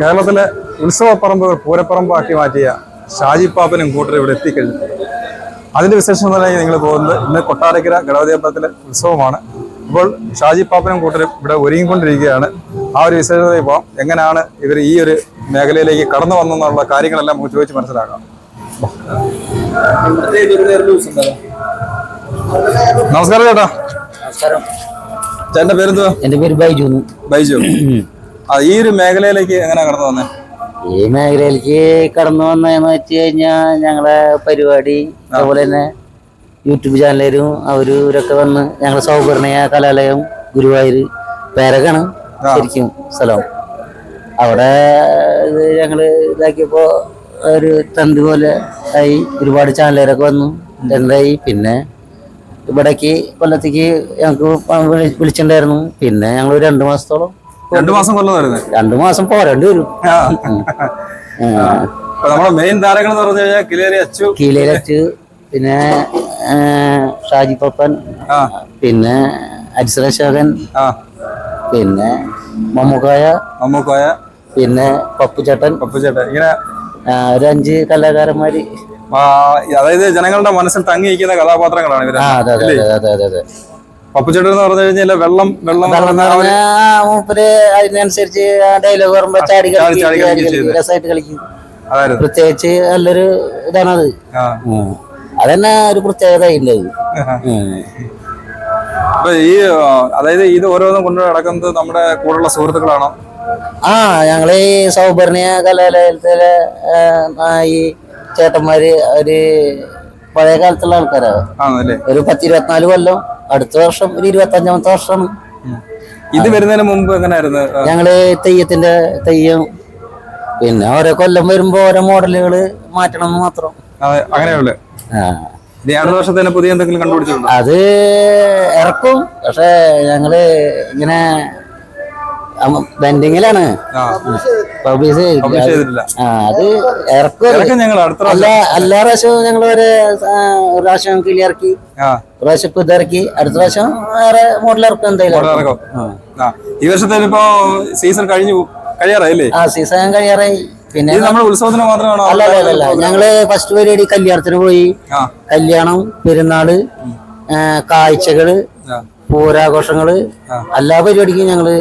കേരളത്തിലെ ഉത്സവപ്പറമ്പുകൾ പൂരപ്പറമ്പാക്കി മാറ്റിയ ഷാജി പാപ്പനും കൂട്ടരും ഇവിടെ എത്തിക്കഴിഞ്ഞിട്ടുണ്ട്. അതിന്റെ വിശേഷം തന്നെ നിങ്ങൾ പോകുന്നത് ഇന്ന് കൊട്ടാരക്കര ഗണപതി അമ്പലത്തിലെ ഉത്സവമാണ്. ഇപ്പോൾ ഷാജി പാപ്പനും കൂട്ടരും ഇവിടെ ഒരുങ്ങിക്കൊണ്ടിരിക്കുകയാണ്. ആ ഒരു വിശേഷത ഇപ്പോൾ എങ്ങനെയാണ് ഇവർ ഈ ഒരു മേഖലയിലേക്ക് കടന്നു വന്നെന്നുള്ള കാര്യങ്ങളെല്ലാം നമുക്ക് ചോദിച്ച് മനസ്സിലാക്കാം. നമസ്കാരം ചേട്ടാ. ചേട്ടന്റെ പേരെന്തുവാ? എന്റെ പേര് ബൈജു. ബൈജു, ഈ ഒരു മേഖലയിലേക്ക് എങ്ങനെയാ കടന്നു വന്നേ? ഈ മേഖലയിലേക്ക് കടന്നു വന്നതെന്ന് വെച്ച് കഴിഞ്ഞാൽ ഞങ്ങളെ പരിപാടി അതുപോലെ തന്നെ യൂട്യൂബ് ചാനലും അവരൊക്കെ വന്ന് ഞങ്ങളെ സൗകര്യ കലാലയം ഗുരുവായൂർ പേരകാണ് ശരിക്കും സ്ഥലം. അവിടെ ഞങ്ങള് ഇതാക്കിയപ്പോ ഒരു തന്ത് പോലെ ആയി. ഒരുപാട് ചാനലുകാരൊക്കെ വന്നു എന്തായി. പിന്നെ ഇവിടേക്ക് കൊല്ലത്തേക്ക് ഞങ്ങൾക്ക് വിളിച്ചിട്ടുണ്ടായിരുന്നു. പിന്നെ ഞങ്ങൾ 2 മാസത്തോളം 2 മാസം കൊല്ലം 2 മാസം പോരേണ്ടി വരും. നമ്മുടെ മെയിൻ താരങ്ങൾ എന്ന് പറഞ്ഞു കഴിഞ്ഞാൽ കിലേരി അച്ചു, പിന്നെ ഷാജി പപ്പൻ, പിന്നെ അരിസരശോകൻ, പിന്നെ മമ്മൂക്കായ, പിന്നെ പപ്പുചേട്ടൻ ഇങ്ങനെ ഒരു 5 കലാകാരന്മാര്. അതായത് ജനങ്ങളുടെ മനസ്സിൽ തങ്ങി നിൽക്കുന്ന കഥാപാത്രങ്ങളാണ് ഇവര്. പപ്പുചേട്ടൻ എന്ന് പറഞ്ഞു കഴിഞ്ഞാൽ വെള്ളം മൂപ്പര് അതിനനുസരിച്ച് ഡയലോഗ് പറയുമ്പോ ചാടി രസമായിട്ട് കളിക്കും. പ്രത്യേകിച്ച് നല്ലൊരു ഇതാണത്. അതന്നെ ഒരു പ്രത്യേകത ഇല്ലത്. അതായത് ഇത് ഓരോന്നും കൊണ്ട് നടക്കുന്നത് നമ്മുടെ കൂടെയുള്ള സുഹൃത്തുക്കളാണോ? ഞങ്ങള് ഈ സൗപർണിക കലാലയത്തിലെ ഈ ചേട്ടന്മാര് ഒരു പഴയ കാലത്തുള്ള ആൾക്കാരാണ്. ഒരു 10-24 കൊല്ലം. അടുത്ത വർഷം ഒരു 25ാമത്തെ വർഷമാണ്. ഇത് വരുന്നതിന് മുമ്പ് എങ്ങനെയായിരുന്നു? ഞങ്ങള് തെയ്യം പിന്നെ ഓരോ കൊല്ലം വരുമ്പോ ഓരോ മോഡലുകള് മാറ്റണം എന്ന് മാത്രം. അങ്ങനെയുള്ളു. അടുത്ത വർഷത്തിന് പുതിയ എന്തെങ്കിലും കണ്ടുപിടിച്ചിട്ടുണ്ടോ? അത് ഇറക്കും. പക്ഷെ ഞങ്ങള് ഇങ്ങനെ ബെൻഡിങ്ങിലാണ്. പബ്ലിഷ് ചെയ്തിട്ടില്ല. അത് ഇറക്കും. എല്ലാ പ്രാവശ്യവും ഞങ്ങൾ ഒരു പ്രാവശ്യം കിളി ഇറക്കി, പ്രാവശ്യം ഇപ്പൊ ഇറക്കി, അടുത്ത പ്രാവശ്യം വേറെ മോഡൽ ഇറക്കും. എന്തായാലും ഈ വർഷത്തെ സീസൺ കഴിയാറായില്ലേ? സീസൺ കഴിയാറായി. പിന്നെ ഉത്സവത്തിന് മാത്രമാണോ? അല്ല, ഞങ്ങള് ഫസ്റ്റ് പരിപാടി കല്യാണത്തിന് പോയി. കല്യാണം, പെരുന്നാള്, കാഴ്ചകള്, പൂരാഘോഷങ്ങള്, എല്ലാ പരിപാടിക്കും ഞങ്ങള്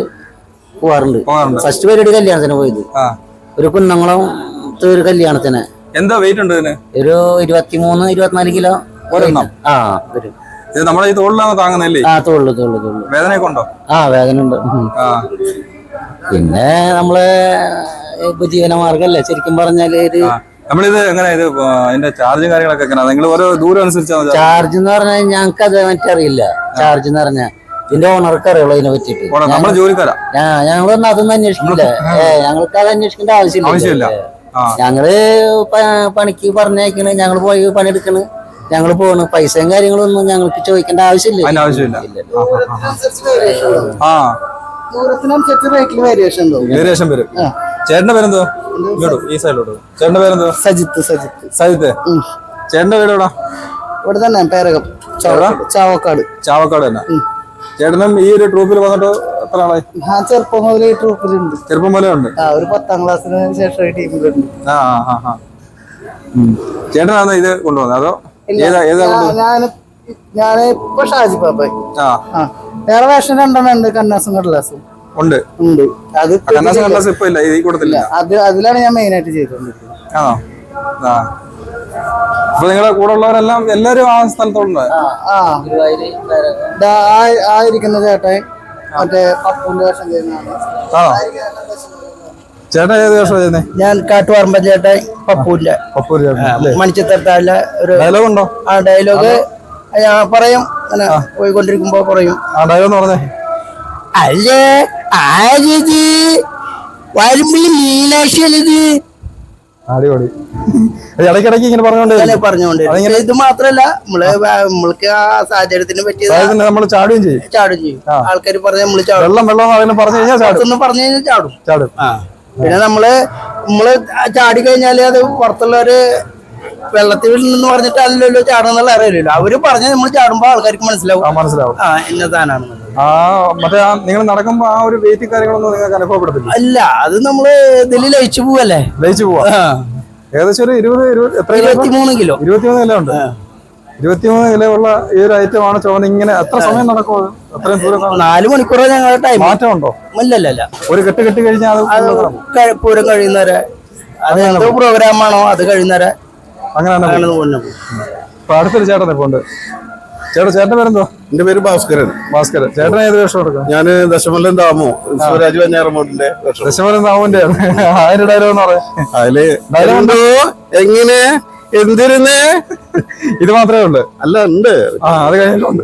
പോവാറുണ്ട്. ഫസ്റ്റ് പരിപാടി കല്യാണത്തിന് പോയത് ഒരു കുന്നംകുളം ഒരു കല്യാണത്തിന്. എന്താ വെയിറ്റ് ഉണ്ട് ഇതിന്? ഒരു 23-24 കിലോ വരും. നമ്മളെ ഈ തോളിലാണ് താങ്ങുന്നല്ലേ? തോളില് വേദനയൊക്കെ ഉണ്ടോ? വേദന ഉണ്ട്. പിന്നെ നമ്മള് ഉപജീവന മാർഗല്ലേ ശരിക്കും പറഞ്ഞാല്. നമ്മളിത് എങ്ങനെ അതിന്റെ ചാർജും കാര്യങ്ങളൊക്കെ എങ്ങനെയാ? നിങ്ങൾ ഓരോ ദൂരം അനുസരിച്ചാണ് ചാർജ് എന്ന് പറഞ്ഞാൽ ഞങ്ങൾക്ക് അത് മറ്ററിയില്ല. ചാർജ് എന്ന് പറഞ്ഞാൽ ഇതിന്റെ ഓണർക്ക് അറിയുള്ളൂ അതിനെ പറ്റിട്ട്. ഞങ്ങളൊന്നും അതൊന്നും അന്വേഷിക്കില്ല. ഞങ്ങൾക്ക് അത് അന്വേഷിക്കേണ്ട ആവശ്യമില്ല. ഞങ്ങള് പണിക്ക് പറഞ്ഞേക്കണ്, ഞങ്ങൾ പോയി പണിയെടുക്കണ്, ഞങ്ങൾ പോണ്. പൈസയും കാര്യങ്ങളൊന്നും ഞങ്ങൾക്ക് ചോദിക്കേണ്ട ആവശ്യമില്ല. വേരിയേഷൻ വരും. ചേട്ടന്റെ പേരെന്തോ? ഈ സൈഡിലോട്ട്. ചേട്ടന്റെ പേരെന്തോ? സജിത്ത്. ചേട്ടന്റെ വീട് എവിടാ? ഇവിടെ തന്നെ പേരകം, ചാവക്കാട് തന്നെ. ചേട്ടനും ഈ ഒരു ട്രൂപ്പിൽ വന്നിട്ട് എത്ര ആളായി? ചെറുപ്പം മുതലേ ഈ ട്രൂപ്പിലുണ്ട്. ചെറുപ്പം മുതലേ ഉണ്ട്. ഒരു 10ാം ക്ലാസ്സിന് ശേഷം ഈ ടീമിലുണ്ട്. ചേട്ടനാണ് ഇത് കൊണ്ടുവന്നത് അതോ ഞാനിപ്പോ ഷാജി പാപ്പ. വേറെ വേഷം 2 ഉണ്ട്. കന്നാസും കടലാസും ഉണ്ട്. അത് അതിലാണ് ഞാൻ മെയിൻ ആയിട്ട് ചെയ്തോണ്ടിരിക്കുന്നത്. അപ്പൊ നിങ്ങളെ കൂടെ ഉള്ളവരെല്ലാം എല്ലാരും ആ സ്ഥലത്തോണ്ട്? ആയിരിക്കുന്ന ചേട്ടൻ മറ്റേ പപ്പുവിന്റെ വേഷം ചെയ്യുന്നതാണ്. ചേട്ടൻ ഏത് വേഷം ചെയ്യുന്നത്? ഞാൻ കാട്ടുപറമ്പ ചേട്ടൻ പപ്പൂല്ല മണിച്ചിത്തരത്താഴ ഒരു ഡയലോഗ് ഉണ്ടോ? ഡയലോഗ് ഞാൻ പറയും. അങ്ങനെ പോയിക്കൊണ്ടിരിക്കുമ്പോ പറയും. ഡയലോഗ് പറഞ്ഞേ. അല്ലേ ആരിത് വരുമ്പിളി മീനാക്ഷിയത്. അടിപൊളി. ഇടയ്ക്കിടയ്ക്ക് ഇങ്ങനെ പറഞ്ഞോണ്ട് ഇത് മാത്രല്ല നമ്മൾക്ക് ആ സാഹചര്യത്തിന് പറ്റിയത് നമ്മൾ ചാടുകയും ചെയ്യും. ആൾക്കാർ പറഞ്ഞ നമ്മള് വെള്ളം പറഞ്ഞു കഴിഞ്ഞാൽ ചാടും. പിന്നെ നമ്മള് ചാടി കഴിഞ്ഞാല് അത് പുറത്തുള്ളവര് വെള്ളത്തിൽ നിന്ന് പറഞ്ഞിട്ട് അല്ലല്ലോ ചാടുന്നുള്ള അറിയില്ലല്ലോ. അവര് പറഞ്ഞ നമ്മൾ ചാടുമ്പോ ആൾക്കാർക്ക് മനസ്സിലാവും ഇന്ന താനാണെന്നുള്ളത്. മറ്റേ നിങ്ങൾ നടക്കുമ്പോ ആ ഒരു വെയിറ്റ് കാര്യങ്ങളൊന്നും നിങ്ങൾക്ക് അനുഭവപ്പെടുത്തില്ല? അല്ല, അത് നമ്മള് ഇതിൽ ലയിച്ചു പോവല്ലേ. ലയിച്ചു പോവാ. ഏകദേശം ഒരു 23 കിലോ. 23 കിലോ ഉണ്ട്. 23 കിലോ ഉള്ള ഈ ഒരു ഐറ്റം ആണ് ചോദിക്കുന്നത്. ഇങ്ങനെ എത്ര സമയം നടക്കും? അത്രയും ദൂരം 4 മണിക്കൂറോ ഞങ്ങളുടെ ടൈം. മാറ്റമുണ്ടോ? ഇല്ലല്ല, ഒരു കെട്ട് കെട്ടി കഴിഞ്ഞാൽ അത് പൂരം കഴിയുന്നവരെ, അത് എന്തോ പ്രോഗ്രാമാണോ അത് കഴിയുന്നവരെ അങ്ങനെയാണ്. ഇപ്പൊ അടുത്തൊരു ചേട്ടൻ ഇപ്പൊ ഉണ്ട്. ചേട്ടന്റെ പേരെന്തോ? എന്റെ പേര് ഭാസ്കരൻ. ഭാസ്കരൻ. ചേട്ടൻ ഏത് വേഷം എടുക്കും? ഞാൻ ദശമല്ലം ദാമു, സ്വരാജ് വഞ്ഞാറമൂട്ടിന്റെ ദശമലം ദാമുന്റെ ആയിരം ഡയലോഗ് എന്ന് പറയാം. അതില് ഡയലോഗുണ്ടോ? എങ്ങനെ എന്തിരുന്നേ? ഇത് മാത്രമേ ഉള്ളു? അല്ല, ഉണ്ട്. അത് കഴിഞ്ഞിട്ടുണ്ട്.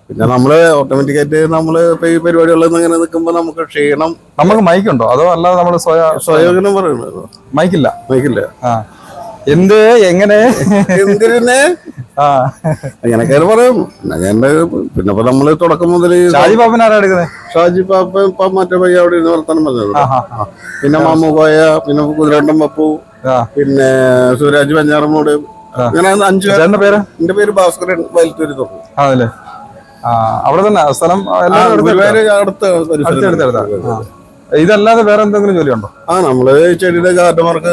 പിന്നെ നമ്മള് ഓട്ടോമാറ്റിക്കായിട്ട് നമ്മള് ഇപ്പൊ ഈ പരിപാടികളിൽ ഇങ്ങനെ നിൽക്കുമ്പോ നമുക്ക് ക്ഷീണം. നമുക്ക് മൈക്കുണ്ടോ അതോ അല്ലാതെ നമ്മള് സ്വയം പറയണോ? മൈക്കില്ല. മൈക്കില്ല. എന്ത് എങ്ങനെ എന്തിരുന്നേ അങ്ങനെയൊക്കെ പറയും. പിന്നെ ഇപ്പൊ നമ്മള് തുടക്കം മുതൽ ഷാജി പാപ്പൻ ആരാ എടുക്കുന്നത്? ഷാജി പാപ്പൻ ഇപ്പൊ മറ്റേ പയ്യ അവിടെ ഇരുന്ന് വർത്താനം പറഞ്ഞത്. പിന്നെ മാമുകോയ, പിന്നെ കുതിരവട്ടം പപ്പു, പിന്നെ സ്വരാജ് വഞ്ഞാറമൂട്, അങ്ങനെ 5 പേരുടെ പേര്. എന്റെ പേര് ഭാസ്കരൻ, വയലത്തൂര് തൊട്ടു. അതല്ലേ? അവിടെ തന്നെ സ്ഥലം ഇതല്ലാതെ വേറെ എന്തെങ്കിലും ജോലിയുണ്ടോ? നമ്മള് ചെടിയുടെ ഗാർഡൻ വർക്ക്,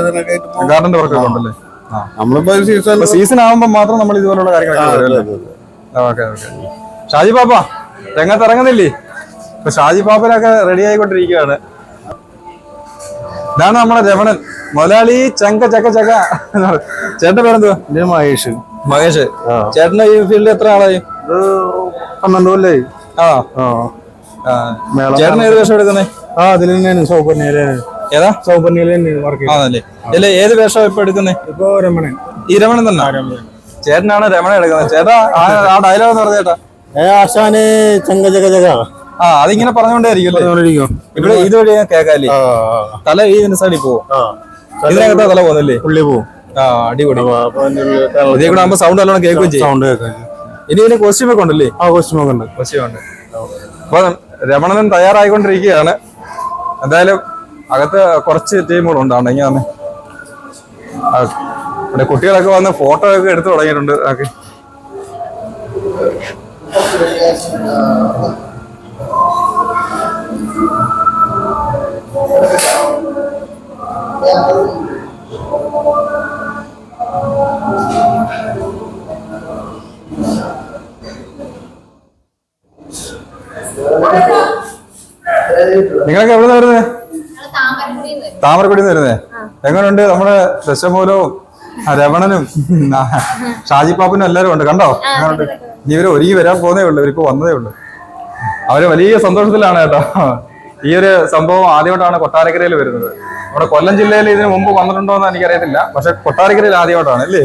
ഗാർഡന്റെ വർക്കൊക്കെ ഉണ്ടല്ലേ? നമ്മളിപ്പോ സീസൺ ആകുമ്പോ മാത്രം നമ്മൾ ഇതുപോലുള്ള കാര്യങ്ങളൊക്കെ. ഓക്കെ. ഷാജി പാപ്പ രംഗത്ത് ഇറങ്ങുന്നില്ലേ? ഇപ്പൊ ഷാജി പാപ്പനൊക്കെ റെഡി ആയിക്കൊണ്ടിരിക്കുകയാണ്. ഇതാണ് നമ്മളെ രമണൻ മുതലാളി. ചങ്ക ചക്ക ചക്ക. ചേട്ടന്റെ പേരെന്തോ? മഹേഷ്. മഹേഷ്. ചേട്ടന്റെ ഈ ഫീൽഡിൽ എത്ര ആളായി? 12 കൊല്ലായി. ചേട്ടൻ ഏത് വേഷം എടുക്കുന്നേ? അതിൽ തന്നെയാണ് സൗപർണിയില്. ഏതാ? സൗപർണിയില് വർക്ക്. ആണല്ലേ? അല്ലെ, ഏത് വേഷം ഇപ്പൊ എടുക്കുന്നേ? ഇപ്പൊ രമണൻ. ഈ രമണൻ തന്നെ? ചേട്ടനാണ് രമണൻ എടുക്കുന്നത്. ചേട്ടാ ആ ഡയലോഗ് എന്ന് പറഞ്ഞ ചേട്ടാ. ആശാന് ചങ്ക ചക ചക. അതിങ്ങനെ പറഞ്ഞോണ്ടേയിരിക്കും. ഇവിടെ ഇതുവഴി കേക്കാല്ലേ? തല ഇതിന്റെ സൈഡിൽ പോവും. ഇതിനകത്താ തല പോകുന്നല്ലേ? പുള്ളി പോവും. അടിപൊളി. ഇതേ കൂടെ ആകുമ്പോ സൗണ്ട് നല്ലോണം കേൾക്കുകയും ചെയ്യും. സൗണ്ട് കേൾക്കാം. ഇനി ഇതിന് കോസ്റ്റ്യൂം ഒക്കെ ഉണ്ടല്ലേ? കോസ്റ്റ്യൂം ഒക്കെ ഉണ്ട്. കോസ്റ്റ്യൂം ഉണ്ട്. അപ്പൊ രമണൻ തയ്യാറായിക്കൊണ്ടിരിക്കുകയാണ്. എന്തായാലും അകത്ത് കുറച്ച് ടീമുകളുണ്ട്. ഉണ്ടെങ്കിൽ വന്ന് ഇവിടെ കുട്ടികളൊക്കെ വന്ന് ഫോട്ടോ ഒക്കെ എടുത്തു തുടങ്ങിയിട്ടുണ്ട്. ഓക്കെ. നിങ്ങളൊക്കെ എവിടെ വരുന്നേ? താമരക്കുടിന്ന് വരുന്നേ. എങ്ങനെയുണ്ട് നമ്മുടെ ദശമൂലവും രമണനും ഷാജി പാപ്പനും എല്ലാരും ഉണ്ട്? കണ്ടോ? എങ്ങനെയുണ്ട്? ഇനി ഇവര് ഒരുങ്ങി വരാൻ പോകുന്നേ ഉള്ളു. ഇവരിപ്പോ വന്നതേ ഉള്ളു. അവര് വലിയ സന്തോഷത്തിലാണ് കേട്ടോ. ഈ ഒരു സംഭവം ആദ്യമായിട്ടാണ് കൊട്ടാരക്കരയിൽ വരുന്നത്. നമ്മുടെ കൊല്ലം ജില്ലയിൽ ഇതിന് മുമ്പ് വന്നിട്ടുണ്ടോ എന്ന് എനിക്കറിയത്തില്ല. പക്ഷെ കൊട്ടാരക്കരയിൽ ആദ്യമായിട്ടാണ് അല്ലേ?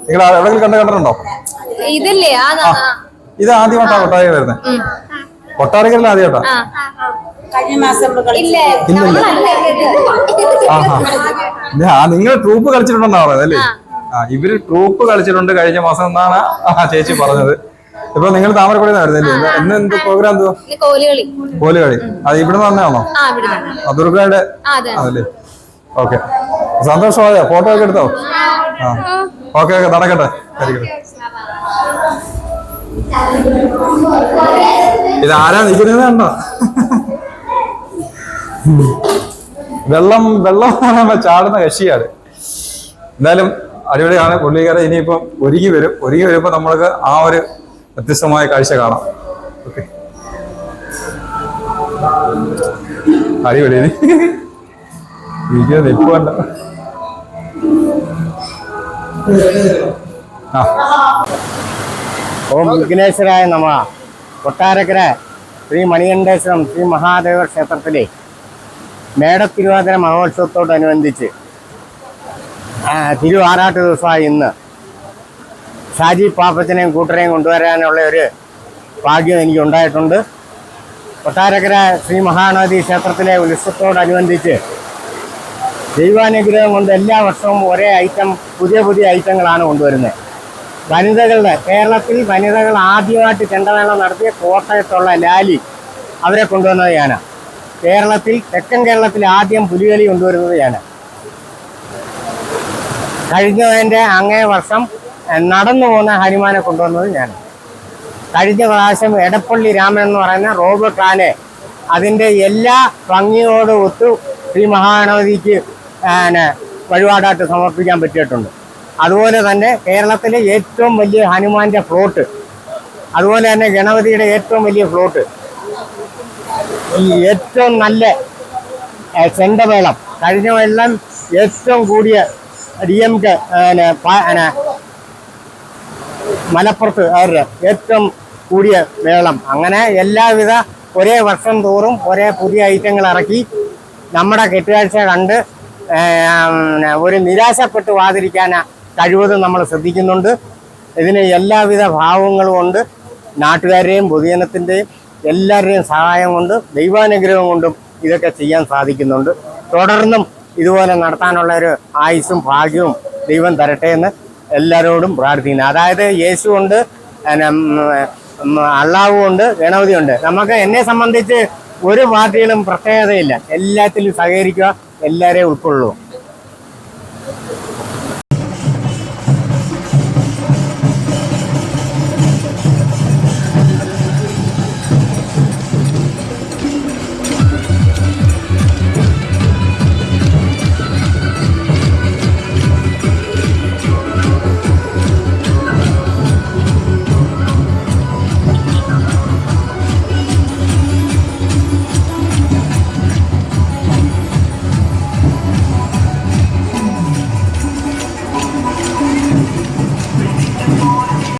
നിങ്ങൾ എവിടെയെങ്കിലും കണ്ടിട്ടുണ്ടോ? ഇത് ആദ്യമായിട്ടാണ് കൊട്ടാരക്കര വരുന്നത്. കൊട്ടാരക്കരയിൽ ആദ്യമായിട്ടാ? നിങ്ങൾ ട്രൂപ്പ് കളിച്ചിട്ടുണ്ടെന്നാ പറയുന്നത് അല്ലേ? ഇവര് ട്രൂപ്പ് കളിച്ചിട്ടുണ്ട് കഴിഞ്ഞ മാസം എന്നാണ് ചേച്ചി പറഞ്ഞത്. ഇപ്പൊ നിങ്ങൾ താമരക്കുടി വരുന്നില്ലേ? ഇന്ന് എന്ത് പ്രോഗ്രാം? എന്തോ കോലുകളി. അത് ഇവിടെ തന്നെയാണോ? ദുർഗയുടെ അതല്ലേ? ഓക്കെ. സന്തോഷമായോ? ഫോട്ടോ ഒക്കെ എടുത്തോ? ഓക്കെ. നടക്കട്ടെ. ഇതാരാ നിൽക്കുന്നത്? കണ്ടോ? വെള്ളം ചാടുന്ന കക്ഷിയാണ്. എന്തായാലും അടിപൊളിയാണ്. പുള്ളിക്കാരെ ഇനിയിപ്പം ഒരുങ്ങി വരുമ്പോ നമ്മൾക്ക് ആ ഒരു വ്യത്യസ്തമായ കാഴ്ച കാണാം. ഓക്കെ. അടിപൊളി. നിൽപ്പല്ല. ഓം വിഘ്നേശ്വരായ നമഃ. കൊട്ടാരക്കര ശ്രീ മണികണ്ഠേശ്വരം ശ്രീ മഹാദേവ ക്ഷേത്രത്തിലെ മേടത്തിരുവാതിര മഹോത്സവത്തോടനുബന്ധിച്ച് തിരുവാറാട്ട് ദിവസമായി ഇന്ന് ഷാജി പാപ്പച്ചനെയും കൂട്ടരെയും കൊണ്ടുവരാനുള്ള ഒരു ഭാഗ്യം എനിക്ക് ഉണ്ടായിട്ടുണ്ട്. കൊട്ടാരക്കര ശ്രീ മഹാനദി ക്ഷേത്രത്തിലെ ഉത്സവത്തോടനുബന്ധിച്ച് ദൈവാനുഗ്രഹം കൊണ്ട് എല്ലാ വർഷവും ഒരേ ഐറ്റം, പുതിയ ഐറ്റങ്ങളാണ് കൊണ്ടുവരുന്നത്. കേരളത്തിൽ വനിതകൾ ആദ്യമായിട്ട് ചെണ്ടമേളം നടത്തിയ കോട്ടയത്തുള്ള ലാലി അവരെ കൊണ്ടുവന്നത് ഞാനാണ്. തെക്കൻ കേരളത്തിൽ ആദ്യം പുലികളി കൊണ്ടുവരുന്നത് ഞാനാണ്. കഴിഞ്ഞതിൻ്റെ അങ്ങേ വർഷം നടന്നു പോകുന്ന ഹനുമാനെ കൊണ്ടുവന്നത് ഞാനാണ്. കഴിഞ്ഞ പ്രാവശ്യം എടപ്പള്ളി രാമൻ എന്ന് പറയുന്ന റോബർട്ട് ആനെ അതിൻ്റെ എല്ലാ ഭംഗിയോട് ഒത്തു ശ്രീ മഹാഗണപതിക്ക് വഴിപാടായിട്ട് സമർപ്പിക്കാൻ പറ്റിയിട്ടുണ്ട്. അതുപോലെ തന്നെ കേരളത്തിലെ ഏറ്റവും വലിയ ഹനുമാന്റെ ഫ്ലോട്ട്, അതുപോലെ തന്നെ ഗണപതിയുടെ ഏറ്റവും വലിയ ഫ്ലോട്ട്, ഈ ഏറ്റവും നല്ല ചെണ്ടമേളം, കഴിഞ്ഞ വെള്ളം ഏറ്റവും കൂടിയ DMK മലപ്പുറത്ത് അവരുടെ ഏറ്റവും കൂടിയ മേളം, അങ്ങനെ എല്ലാവിധ ഒരേ വർഷം തോറും ഒരേ പുതിയ ഐറ്റങ്ങൾ ഇറക്കി നമ്മുടെ കെട്ടുകാഴ്ച കണ്ട് ഒരു നിരാശപ്പെട്ടു പോകാതിരിക്കാൻ കഴിവതും നമ്മൾ ശ്രദ്ധിക്കുന്നുണ്ട്. ഇതിന് എല്ലാവിധ ഭാവങ്ങളും കൊണ്ട് നാട്ടുകാരുടെയും പൊതുജനത്തിൻ്റെയും എല്ലാവരുടെയും സഹായം കൊണ്ട് ദൈവാനുഗ്രഹം കൊണ്ടും ഇതൊക്കെ ചെയ്യാൻ സാധിക്കുന്നുണ്ട്. തുടർന്നും ഇതുപോലെ നടത്താനുള്ള ഒരു ആയുസ്സും ഭാഗ്യവും ദൈവം തരട്ടെ എന്ന് എല്ലാവരോടും പ്രാർത്ഥിക്കുന്നു. അതായത് യേശുവുണ്ട്, അള്ളാഹുവുണ്ട്, ഗണപതിയുണ്ട്. നമുക്ക് എന്നെ സംബന്ധിച്ച് ഒരു പാർട്ടികളും പ്രത്യേകതയില്ല, എല്ലാത്തിലും സഹകരിക്കുക, എല്ലാവരെയും ഉൾക്കൊള്ളുക.